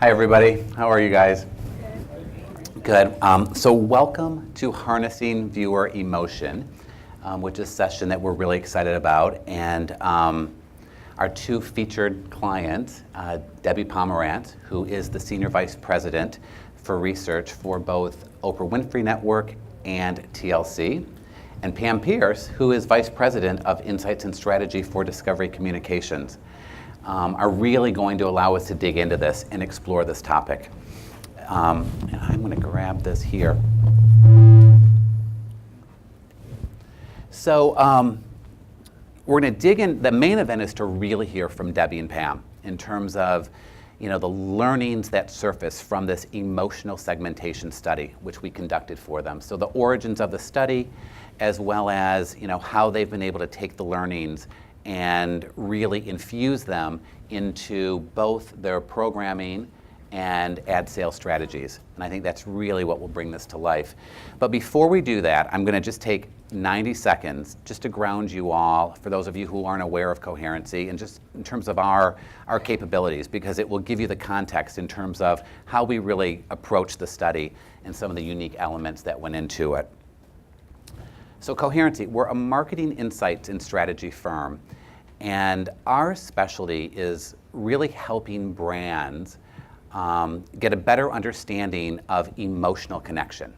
Hi, everybody. How are you guys? Good. So welcome to Harnessing Viewer Emotion, which is a session that we're really excited about. And our two featured clients, Debbie Pomerantz, who is the Senior Vice President for Research for both Oprah Winfrey Network and TLC, and Pam Pierce, who is Vice President of Insights and Strategy for Discovery Communications, are really going to allow us to dig into this and explore this topic. And I'm going to grab this here. So we're going to dig in. The main event is to really hear from Debbie and Pam in terms of the learnings that surface from this emotional segmentation study, which we conducted for them. So the origins of the study, as well as how they've been able to take the learnings and really infuse them into both their programming and ad sales strategies. And I think that's really what will bring this to life. But before we do that, I'm going to just take 90 seconds just to ground you all, for those of you who aren't aware of Coherency, and just in terms of our capabilities, because it will give you the context in terms of how we really approach the study and some of the unique elements that went into it. So Coherency, we're a marketing insights and strategy firm, and our specialty is really helping brands get a better understanding of emotional connection,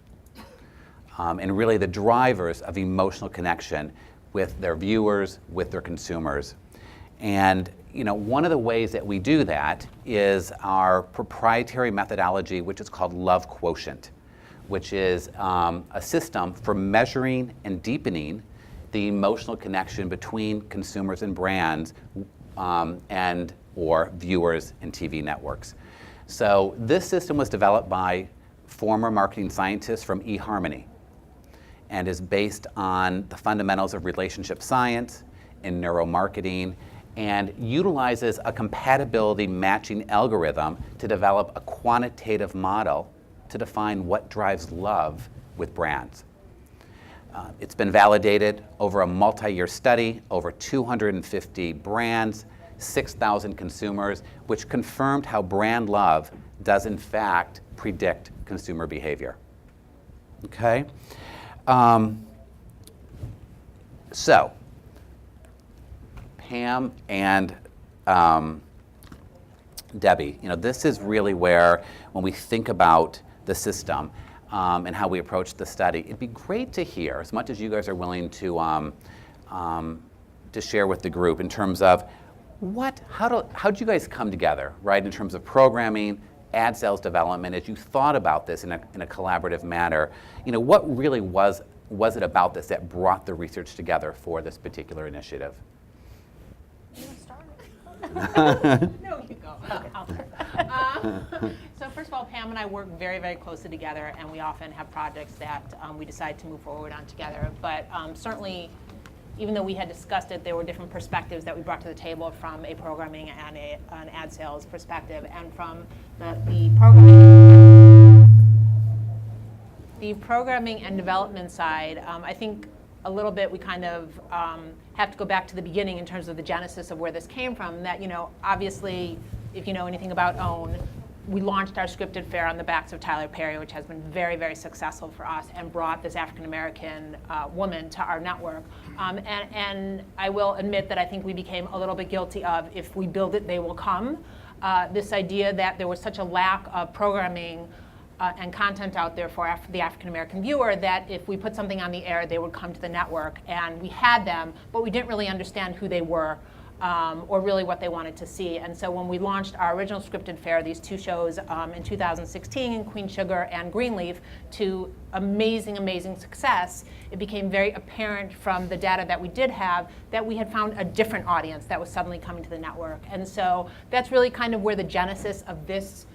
and really the drivers of emotional connection with their viewers, with their consumers. And one of the ways that we do that is our proprietary methodology, which is called Love Quotient, which is a system for measuring and deepening the emotional connection between consumers and brands and or viewers and TV networks. So this system was developed by former marketing scientists from eHarmony and is based on the fundamentals of relationship science and neuromarketing, and utilizes a compatibility matching algorithm to develop a quantitative model to define what drives love with brands. It's been validated over a multi-year study, over 250 brands, 6,000 consumers, which confirmed how brand love does in fact predict consumer behavior. Okay? So, Pam and Debbie, this is really where, when we think about the system and how we approach the study, it'd be great to hear, as much as you guys are willing to share with the group, in terms of how'd you guys come together, right, in terms of programming, ad sales development, as you thought about this in a collaborative manner. What really was it about this that brought the research together for this particular initiative? You want to start? No, you go. Okay, I'll start. So first of all, Pam and I work very, very closely together, and we often have projects that we decide to move forward on together. But certainly, even though we had discussed it, there were different perspectives that we brought to the table from a programming and an ad sales perspective, and from the programming and development side. I think a little bit we kind of have to go back to the beginning in terms of the genesis of where this came from. That obviously, if you know anything about OWN, we launched our scripted fair on the backs of Tyler Perry, which has been very, very successful for us, and brought this African-American woman to our network. And I will admit that I think we became a little bit guilty of, if we build it, they will come. This idea that there was such a lack of programming and content out there for the African-American viewer, that if we put something on the air, they would come to the network. And we had them, but we didn't really understand who they were. Or really what they wanted to see. And so when we launched our original scripted fair, these two shows in 2016, Queen Sugar and Greenleaf, to amazing, amazing success, it became very apparent from the data that we did have that we had found a different audience that was suddenly coming to the network. And so that's really kind of where the genesis of this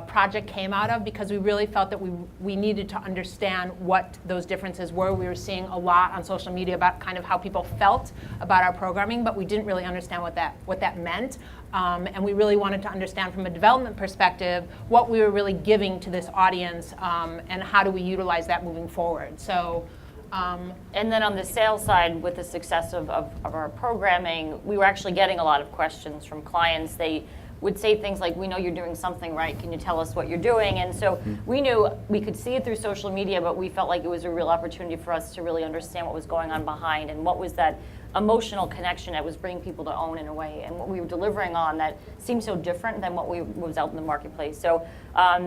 project came out of, because we really felt that we needed to understand what those differences were. We were seeing a lot on social media about kind of how people felt about our programming, but we didn't really understand what that meant. And we really wanted to understand from a development perspective what we were really giving to this audience, and how do we utilize that moving forward. So. And then on the sales side, with the success of our programming, we were actually getting a lot of questions from clients. They would say things like, we know you're doing something right, can you tell us what you're doing? And so we knew we could see it through social media, but we felt like it was a real opportunity for us to really understand what was going on behind and what was that emotional connection that was bringing people to OWN in a way, and what we were delivering on that seemed so different than what was out in the marketplace. So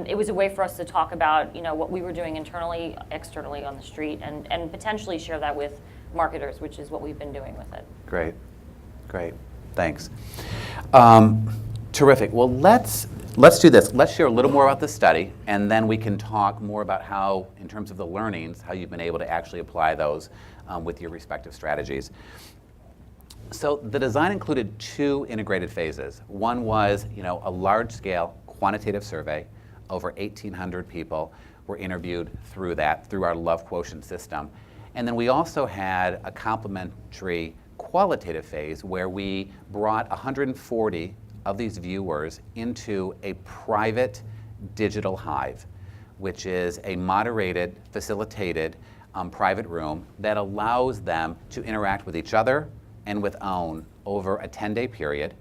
it was a way for us to talk about what we were doing internally, externally on the street, and potentially share that with marketers, which is what we've been doing with it. Great, great, thanks. Terrific. Well, let's do this. Let's share a little more about the study, and then we can talk more about how, in terms of the learnings, how you've been able to actually apply those with your respective strategies. So the design included 2 integrated phases. One was, a large-scale quantitative survey. Over 1,800 people were interviewed through our Love Quotient system. And then we also had a complementary qualitative phase where we brought 140 of these viewers into a private digital hive, which is a moderated, facilitated private room that allows them to interact with each other and with OWN over a 10-day period.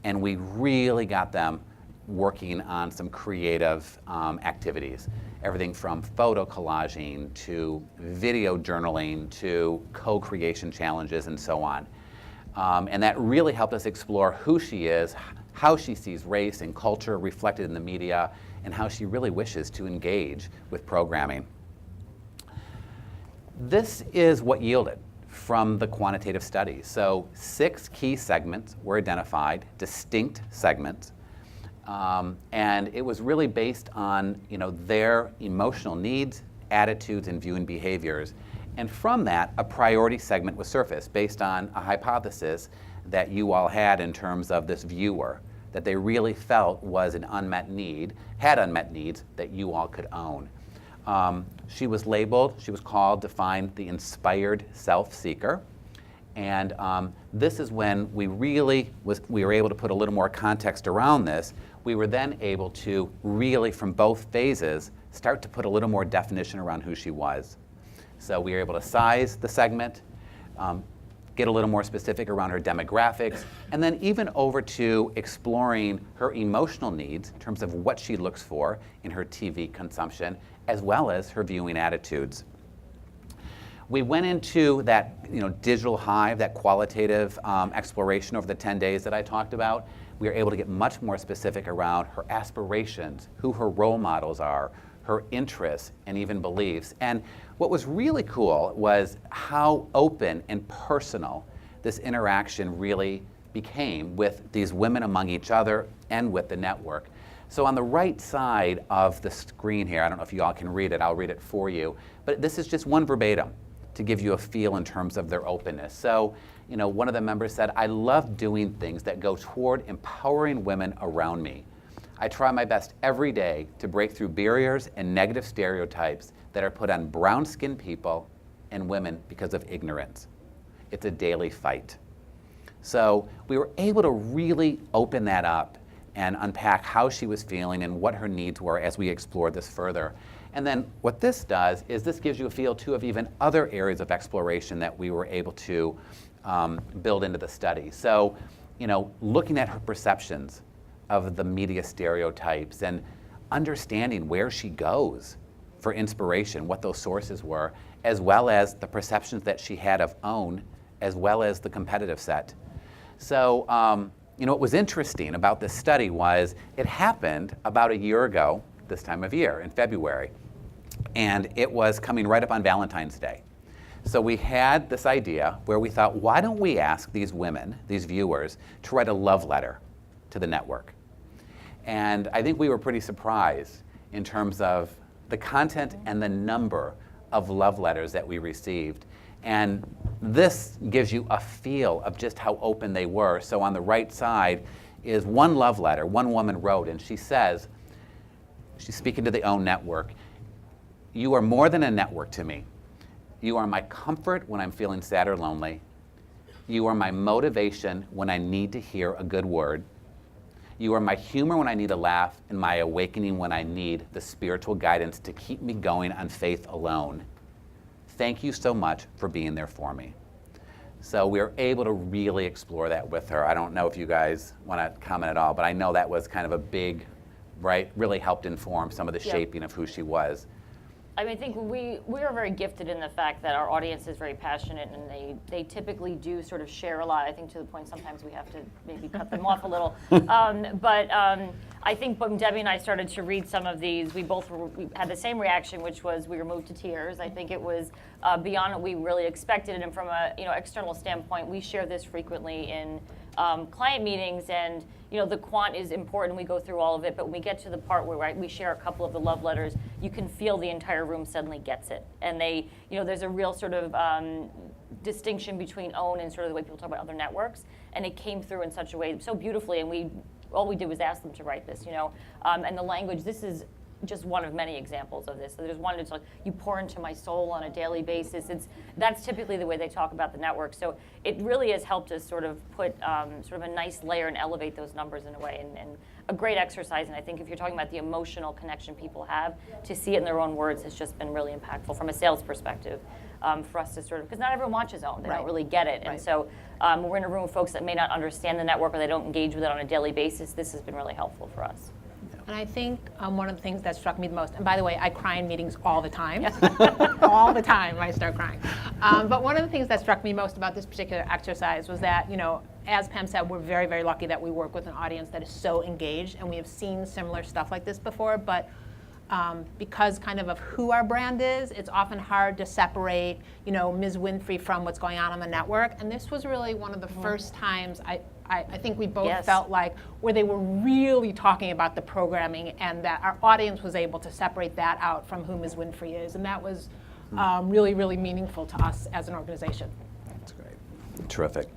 And we really got them working on some creative activities. Everything from photo collaging to video journaling to co-creation challenges and so on. And that really helped us explore who she is, how she sees race and culture reflected in the media, and how she really wishes to engage with programming. This is what yielded from the quantitative study. So 6 key segments were identified, distinct segments, and it was really based on their emotional needs, attitudes, and viewing behaviors. And from that, a priority segment was surfaced based on a hypothesis that you all had in terms of this viewer, that they really felt was an unmet need, had unmet needs that you all could own. She was called, defined the inspired self-seeker. And this is when we were able to put a little more context around this. We were then able to really, from both phases, start to put a little more definition around who she was. So we were able to size the segment, get a little more specific around her demographics, and then even over to exploring her emotional needs in terms of what she looks for in her TV consumption, as well as her viewing attitudes. We went into that digital hive, that qualitative exploration over the 10 days that I talked about. We were able to get much more specific around her aspirations, who her role models are, her interests, and even beliefs. And what was really cool was how open and personal this interaction really became with these women among each other and with the network. So on the right side of the screen here, I don't know if you all can read it, I'll read it for you, but this is just one verbatim to give you a feel in terms of their openness. So, one of the members said, "I love doing things that go toward empowering women around me. I try my best every day to break through barriers and negative stereotypes that are put on brown-skinned people and women because of ignorance. It's a daily fight." So we were able to really open that up and unpack how she was feeling and what her needs were as we explored this further. And then what this does is this gives you a feel too of even other areas of exploration that we were able to build into the study. So, looking at her perceptions of the media stereotypes and understanding where she goes for inspiration, what those sources were, as well as the perceptions that she had of OWN, as well as the competitive set. So, what was interesting about this study was it happened about a year ago, this time of year, in February, and it was coming right up on Valentine's Day. So we had this idea where we thought, why don't we ask these women, these viewers, to write a love letter to the network? And I think we were pretty surprised in terms of the content and the number of love letters that we received. And this gives you a feel of just how open they were. So on the right side is one love letter one woman wrote, and she says, she's speaking to the OWN network, "You are more than a network to me. You are my comfort when I'm feeling sad or lonely. You are my motivation when I need to hear a good word. You are my humor when I need a laugh, and my awakening when I need the spiritual guidance to keep me going on faith alone. Thank you so much for being there for me." So we were able to really explore that with her. I don't know if you guys want to comment at all, but I know that was kind of a big, right, really helped inform some of the shaping of who she was. I mean, I think we are very gifted in the fact that our audience is very passionate, and they typically do sort of share a lot. I think to the point sometimes we have to maybe cut them off a little. But I think when Debbie and I started to read some of these, we had the same reaction, which was we were moved to tears. I think it was beyond what we really expected, and from a external standpoint, we share this frequently in client meetings, and the quant is important. We go through all of it, but when we get to the part where we share a couple of the love letters, you can feel the entire room suddenly gets it, and there's a real sort of distinction between OWN and sort of the way people talk about other networks, and it came through in such a way so beautifully, and all we did was ask them to write this, and the language. This is just one of many examples of this. So there's one that's like, you pour into my soul on a daily basis. That's typically the way they talk about the network. So it really has helped us sort of put sort of a nice layer and elevate those numbers in a way, and a great exercise. And I think if you're talking about the emotional connection people have, to see it in their own words has just been really impactful from a sales perspective for us to sort of, because not everyone watches OWN. They don't really get it. And so we're in a room with folks that may not understand the network or they don't engage with it on a daily basis. This has been really helpful for us. And I think one of the things that struck me the most, and by the way, I cry in meetings all the time. All the time I start crying. But one of the things that struck me most about this particular exercise was that, as Pam said, we're very, very lucky that we work with an audience that is so engaged, and we have seen similar stuff like this before, but because kind of who our brand is, it's often hard to separate, Ms. Winfrey from what's going on the network. And this was really one of the first times I think we both felt like where they were really talking about the programming, and that our audience was able to separate that out from who Ms. Winfrey is. And that was really, really meaningful to us as an organization. That's great. Terrific.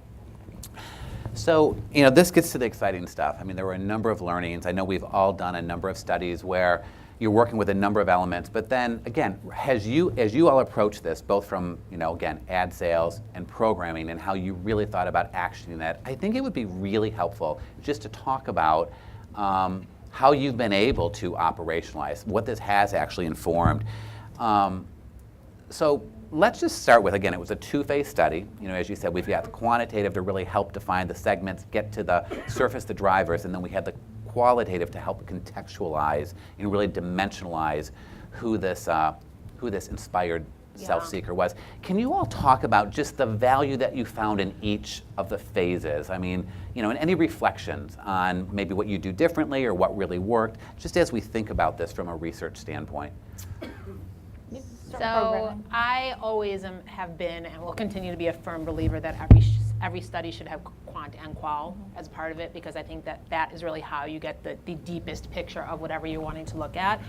So, this gets to the exciting stuff. I mean, there were a number of learnings. I know we've all done a number of studies where you're working with a number of elements, but then again, as you all approach this, both from, again, ad sales and programming, and how you really thought about actioning that, I think it would be really helpful just to talk about how you've been able to operationalize, what this has actually informed. So let's just start with, again, it was a two-phase study. As you said, we've got the quantitative to really help define the segments, get to the surface the drivers, and then we had the qualitative to help contextualize and really dimensionalize who this inspired self-seeker was. Can you all talk about just the value that you found in each of the phases? I mean, and any reflections on maybe what you do differently or what really worked, just as we think about this from a research standpoint. So I always have been and will continue to be a firm believer that every study should have quant and qual as part of it, because I think that is really how you get the deepest picture of whatever you're wanting to look at.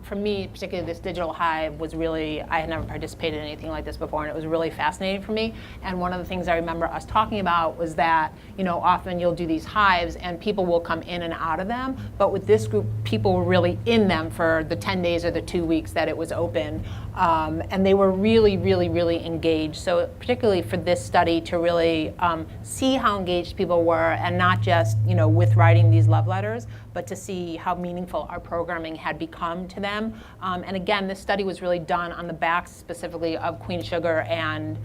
For me, particularly this digital hive was really, I had never participated in anything like this before, and it was really fascinating for me. And one of the things I remember us talking about was that, often you'll do these hives and people will come in and out of them, but with this group, people were really in them for the 10 days or the 2 weeks that it was open. And they were really, really, really engaged. So particularly for this study to really see how engaged people were, and not just, with writing these love letters, but to see how meaningful our programming had become to them. And again, this study was really done on the backs specifically of Queen Sugar and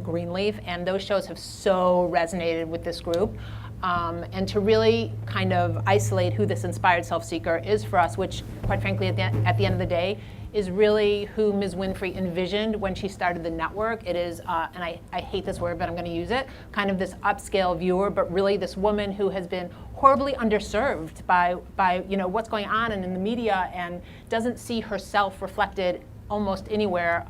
Greenleaf, and those shows have so resonated with this group. And to really kind of isolate who this inspired self-seeker is for us, which quite frankly at the end of the day is really who Ms. Winfrey envisioned when she started the network. It is, and I hate this word, but I'm going to use it, kind of this upscale viewer, but really this woman who has been horribly underserved by what's going on in the media, and doesn't see herself reflected almost anywhere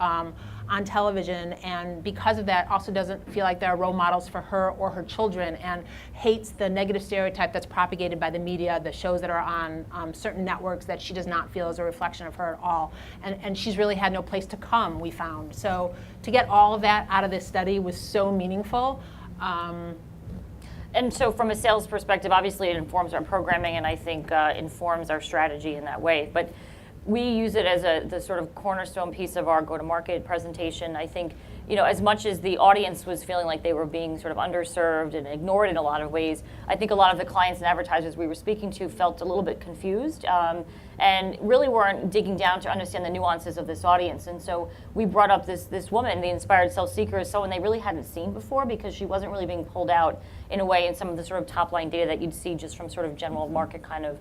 on television, and because of that also doesn't feel like there are role models for her or her children, and hates the negative stereotype that's propagated by the media, the shows that are on certain networks, that she does not feel is a reflection of her at all. And she's really had no place to come, we found. So to get all of that out of this study was so meaningful. And so from a sales perspective, obviously it informs our programming, and I think informs our strategy in that way. But we use it as the sort of cornerstone piece of our go-to-market presentation. I think, as much as the audience was feeling like they were being sort of underserved and ignored in a lot of ways, I think a lot of the clients and advertisers we were speaking to felt a little bit confused. and really weren't digging down to understand the nuances of this audience. And so we brought up this woman, the inspired self-seeker, as someone they really hadn't seen before, because she wasn't really being pulled out in a way in some of the sort of top line data that you'd see just from sort of general market kind of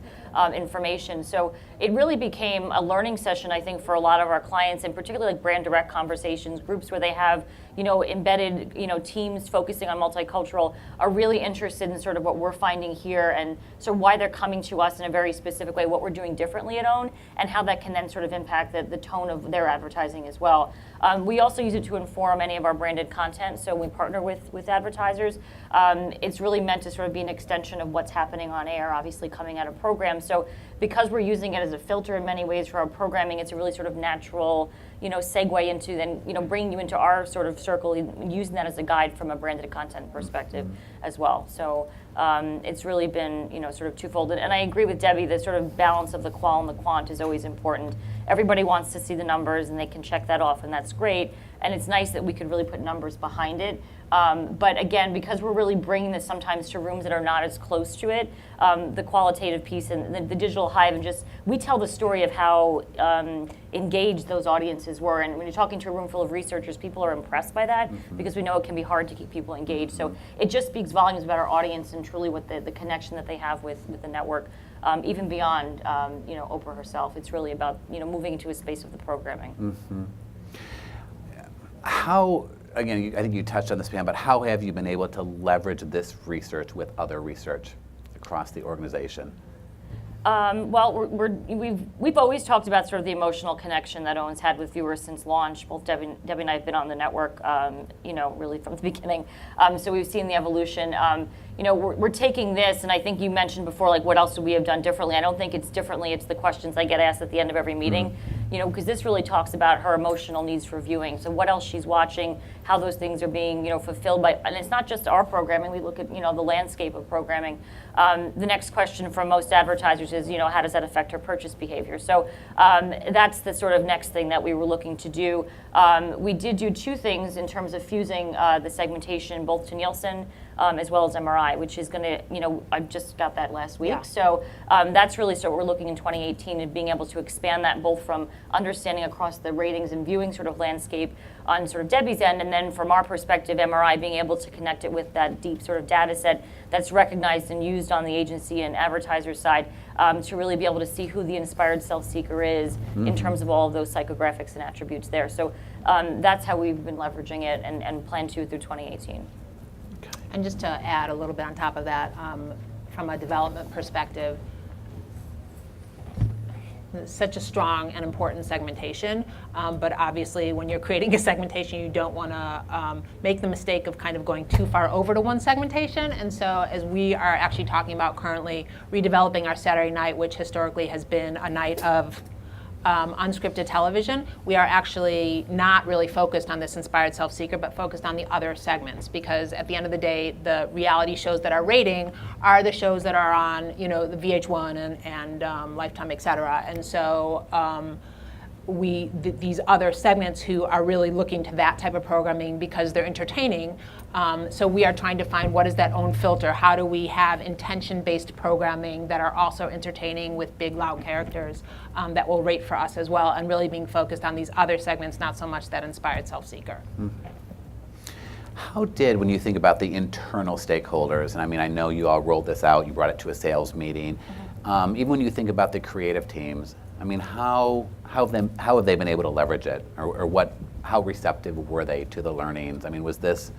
information. So it really became a learning session, I think, for a lot of our clients, and particularly like brand direct conversations, groups where they have, you know, embedded, you know, teams focusing on multicultural, are really interested in sort of what we're finding here, and so why they're coming to us in a very specific way, what we're doing differently at OWN, and how that can then sort of impact the tone of their advertising as well. We also use it to inform any of our branded content, so we partner with advertisers. It's really meant to sort of be an extension of what's happening on air, obviously coming out of programs. So because we're using it as a filter in many ways for our programming, it's a really sort of natural, you know, segue into then, you know, bringing you into our sort of circle, using that as a guide from a branded content perspective as well. So it's really been, you know, sort of twofold. And I agree with Debbie, the sort of balance of the qual and the quant is always important. Everybody wants to see the numbers and they can check that off, and that's great. And it's nice that we could really put numbers behind it. But again, because we're really bringing this sometimes to rooms that are not as close to it, the qualitative piece and the digital hive, and just, we tell the story of how engaged those audiences were. And when you're talking to a room full of researchers, people are impressed by that, because we know it can be hard to keep people engaged. So it just speaks volumes about our audience and truly what the connection that they have with the network. Even beyond, you know, Oprah herself, it's really about, you know, moving into a space of the programming. How, again, I think you touched on this, Pam, but how have you been able to leverage this research with other research across the organization? Well, we've always talked about sort of the emotional connection that OWN's had with viewers since launch. Both Debbie and I have been on the network, you know, really from the beginning. So we've seen the evolution. You know, we're taking this, and I think you mentioned before, like, what else would we have done differently? I don't think it's differently. It's the questions I get asked at the end of every meeting. You know, because this really talks about her emotional needs for viewing. So what else she's watching, how those things are being, you know, fulfilled by, and it's not just our programming. We look at, you know, the landscape of programming. The next question from most advertisers is, you know, how does that affect her purchase behavior? So that's the sort of next thing that we were looking to do. We did do two things in terms of fusing the segmentation both to Nielsen as well as MRI, which is going to, you know, I just got that last week. Yeah. So that's really, so we're looking in 2018 and being able to expand that both from understanding across the ratings and viewing sort of landscape on sort of Debbie's end, and then from our perspective, MRI being able to connect it with that deep sort of data set that's recognized and used on the agency and advertiser side to really be able to see who the inspired self-seeker is in terms of all of those psychographics and attributes there. So that's how we've been leveraging it and plan to through 2018. And just to add a little bit on top of that, from a development perspective, it's such a strong and important segmentation, but obviously when you're creating a segmentation, you don't want to make the mistake of kind of going too far over to one segmentation. And so as we are actually talking about currently redeveloping our Saturday night, which historically has been a night of unscripted television, we are actually not really focused on this inspired self-seeker, but focused on the other segments, because at the end of the day, the reality shows that are rating are the shows that are on, you know, the VH1 and Lifetime, et cetera. And so these other segments who are really looking to that type of programming because they're entertaining. So we are trying to find what is that own filter. How do we have intention-based programming that are also entertaining with big, loud characters that will rate for us as well, and really being focused on these other segments, not so much that inspired self-seeker. How did, when you think about the internal stakeholders, and I mean, I know you all rolled this out, you brought it to a sales meeting, even when you think about the creative teams, I mean, how have they been able to leverage it, or how receptive were they to the learnings? I mean, was this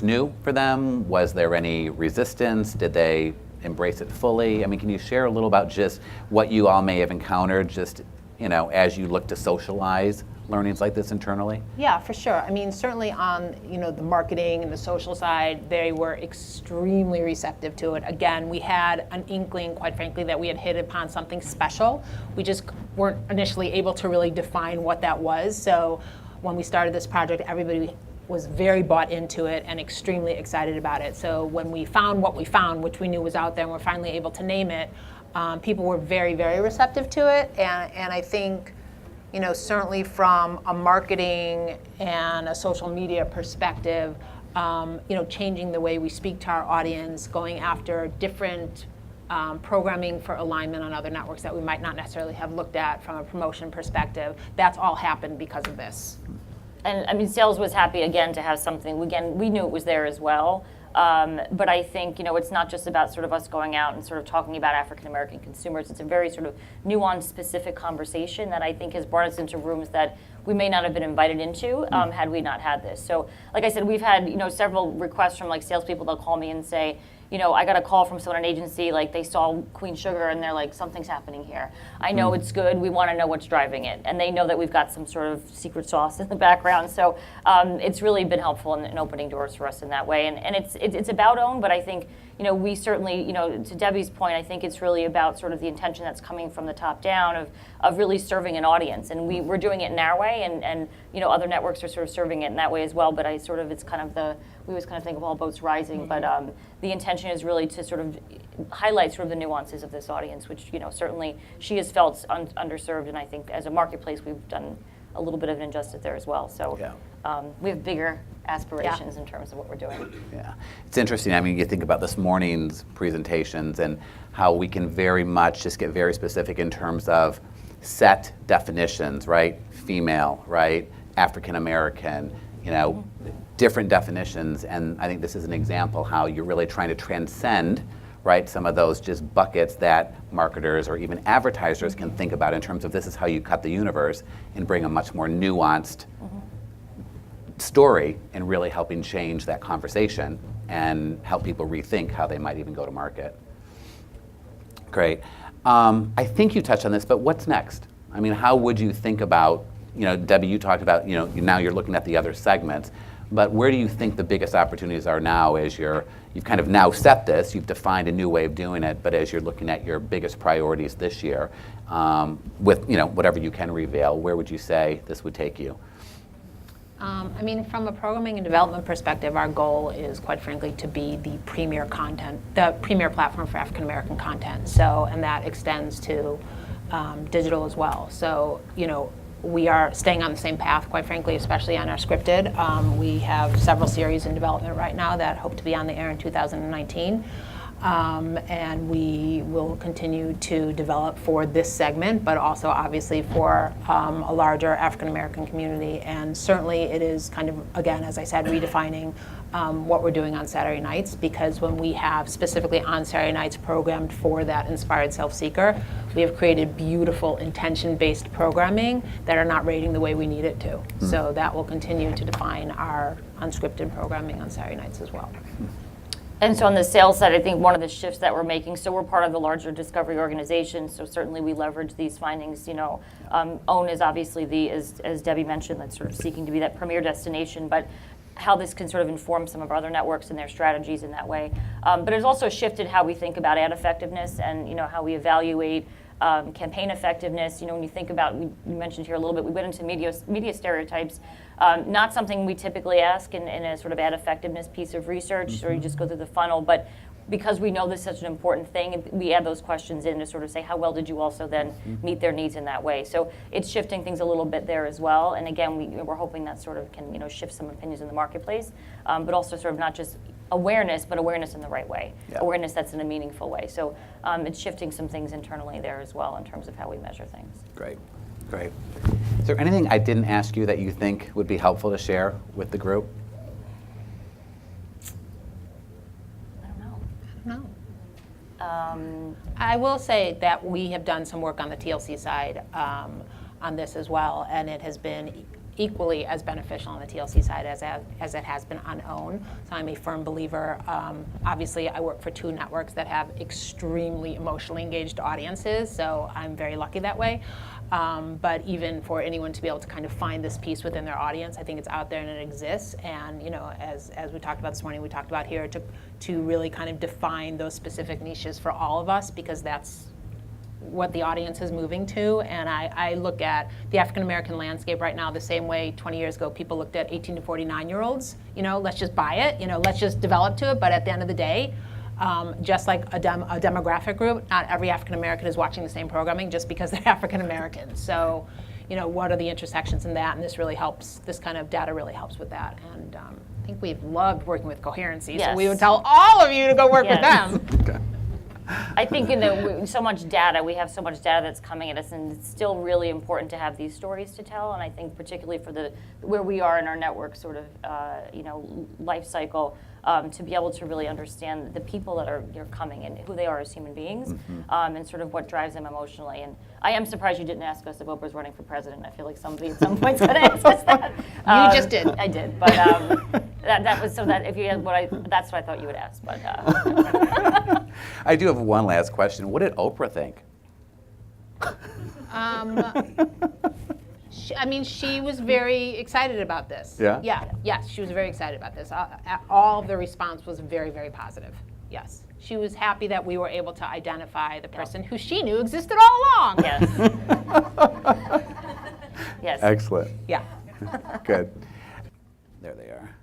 new for them? Was there any resistance? Did they embrace it fully? I mean, can you share a little about just what you all may have encountered, just, you know, as you look to socialize learnings like this internally? Yeah, for sure. I mean, certainly on, you know, the marketing and the social side, they were extremely receptive to it. Again, we had an inkling, quite frankly, that we had hit upon something special. We just weren't initially able to really define what that was. So when we started this project, everybody was very bought into it and extremely excited about it. So when we found what we found, which we knew was out there, and we're finally able to name it, people were very, very receptive to it. And I think, you know, certainly from a marketing and a social media perspective, you know, changing the way we speak to our audience, going after different programming for alignment on other networks that we might not necessarily have looked at from a promotion perspective. That's all happened because of this. And I mean, sales was happy again to have something. Again, we knew it was there as well. But I think, it's not just about sort of us going out and sort of talking about African American consumers. It's a very sort of nuanced, specific conversation that I think has brought us into rooms that we may not have been invited into had we not had this. So, like I said, we've had several requests from like salespeople. They'll call me and say, I got a call from someone in an agency, like they saw Queen Sugar and they're like, something's happening here. I know it's good. We want to know what's driving it. And they know that we've got some sort of secret sauce in the background. So it's really been helpful in opening doors for us in that way. And it's about OWN, but I think, we certainly, to Debbie's point, I think it's really about sort of the intention that's coming from the top down of really serving an audience. And we're doing it in our way, and other networks are sort of serving it in that way as well. But it's kind of we always kind of think of all boats rising, but the intention is really to sort of highlight sort of the nuances of this audience, which certainly she has felt underserved, and I think as a marketplace we've done a little bit of an injustice there as well. So we have bigger aspirations in terms of what we're doing. Yeah, it's interesting. I mean, you think about this morning's presentations and how we can very much just get very specific in terms of set definitions, right? Female, right? African American, different definitions. And I think this is an example how you're really trying to transcend, right, some of those just buckets that marketers or even advertisers can think about in terms of this is how you cut the universe, and bring a much more nuanced story and really helping change that conversation and help people rethink how they might even go to market. Great. I think you touched on this, but what's next? I mean, how would you think about, Debbie, you talked about, now you're looking at the other segments, but where do you think the biggest opportunities are now as you've kind of now set this, you've defined a new way of doing it, but as you're looking at your biggest priorities this year, with, whatever you can reveal, where would you say this would take you? I mean, from a programming and development perspective, our goal is, quite frankly, to be the premier platform for African American content. So, and that extends to digital as well. So, we are staying on the same path, quite frankly, especially on our scripted. We have several series in development right now that hope to be on the air in 2019. And we will continue to develop for this segment, but also obviously for a larger African American community. And certainly it is kind of, again, as I said, redefining what we're doing on Saturday nights, because when we have specifically on Saturday nights programmed for that inspired self-seeker, we have created beautiful intention-based programming that are not rating the way we need it to. So that will continue to define our unscripted programming on Saturday nights as well. And so on the sales side, I think one of the shifts that we're making, so we're part of the larger Discovery organization, so certainly we leverage these findings. OWN is obviously as Debbie mentioned, that's sort of seeking to be that premier destination, but how this can sort of inform some of our other networks and their strategies in that way. But it's also shifted how we think about ad effectiveness and how we evaluate campaign effectiveness. When you think about, you mentioned here a little bit, we went into media stereotypes. Not something we typically ask in a sort of ad effectiveness piece of research, or you just go through the funnel, but because we know this is such an important thing, we add those questions in to sort of say, how well did you also then meet their needs in that way? So it's shifting things a little bit there as well. And again, we're hoping that sort of can shift some opinions in the marketplace, but also sort of not just awareness, but awareness in the right way, awareness that's in a meaningful way. So it's shifting some things internally there as well in terms of how we measure things. Great. Great. Is there anything I didn't ask you that you think would be helpful to share with the group? I don't know. I will say that we have done some work on the TLC side on this as well, and it has been equally as beneficial on the TLC side as it has been on OWN. So I'm a firm believer. Obviously, I work for two networks that have extremely emotionally engaged audiences, so I'm very lucky that way. But even for anyone to be able to kind of find this piece within their audience, I think it's out there and it exists. And as we talked about this morning, we talked about here to really kind of define those specific niches for all of us, because that's what the audience is moving to. And I look at the African American landscape right now the same way 20 years ago people looked at 18 to 49-year-olds. Let's just buy it. Let's just develop to it. But at the end of the day, just like a demographic group, not every African American is watching the same programming just because they're African American. So, what are the intersections in that? And this really helps. This kind of data really helps with that. And I think we've loved working with Coherency. Yes. So we would tell all of you to go work with them. Okay. I think so much data, we have so much data that's coming at us, and it's still really important to have these stories to tell. And I think particularly for where we are in our network sort of life cycle, to be able to really understand the people that are coming and who they are as human beings, and sort of what drives them emotionally. And I am surprised you didn't ask us if Oprah's running for president. I feel like somebody at some point's going to ask us that. You just did. I did, but that was so that if you had that's what I thought you would ask. But I do have one last question. What did Oprah think? She was very excited about this. Yeah? Yes, she was very excidet about this. All of the response was very, very positive. Yes. She was happy that we were able to identify the person who she knew existed all along. Yes. Yes. Excellent. Yeah. Good. There they are.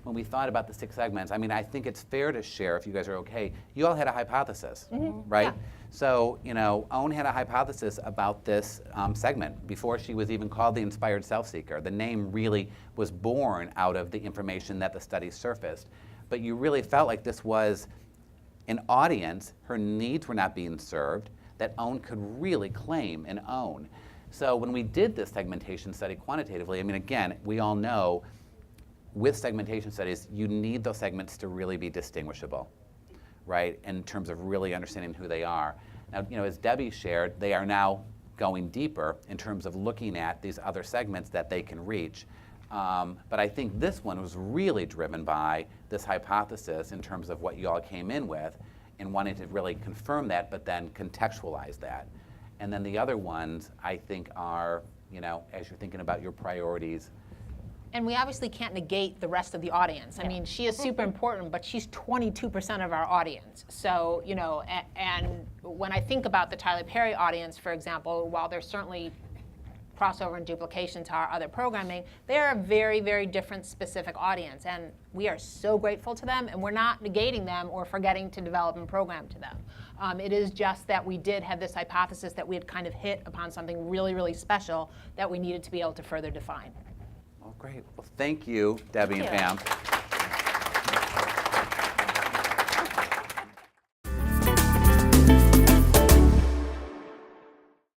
When we thought about the 6 segments, I think it's fair to share, if you guys are okay, you all had a hypothesis, right? Yeah. So, Own had a hypothesis about this segment before she was even called the Inspired Self-Seeker. The name really was born out of the information that the study surfaced. But you really felt like this was an audience, her needs were not being served, that Own could really claim and own. So when we did this segmentation study quantitatively, again, we all know with segmentation studies, you need those segments to really be distinguishable, right, in terms of really understanding who they are. Now, as Debbie shared, they are now going deeper in terms of looking at these other segments that they can reach. But I think this one was really driven by this hypothesis in terms of what you all came in with and wanting to really confirm that, but then contextualize that. And then the other ones, I think, are, as you're thinking about your priorities. And we obviously can't negate the rest of the audience. She is super important, but she's 22% of our audience. So, and when I think about the Tyler Perry audience, for example, while there's certainly crossover and duplication to our other programming, they are a very, very different specific audience. And we are so grateful to them, and we're not negating them or forgetting to develop and program to them. It is just that we did have this hypothesis that we had kind of hit upon something really, really special that we needed to be able to further define. Well, great. Well, thank you, Debbie and Pam.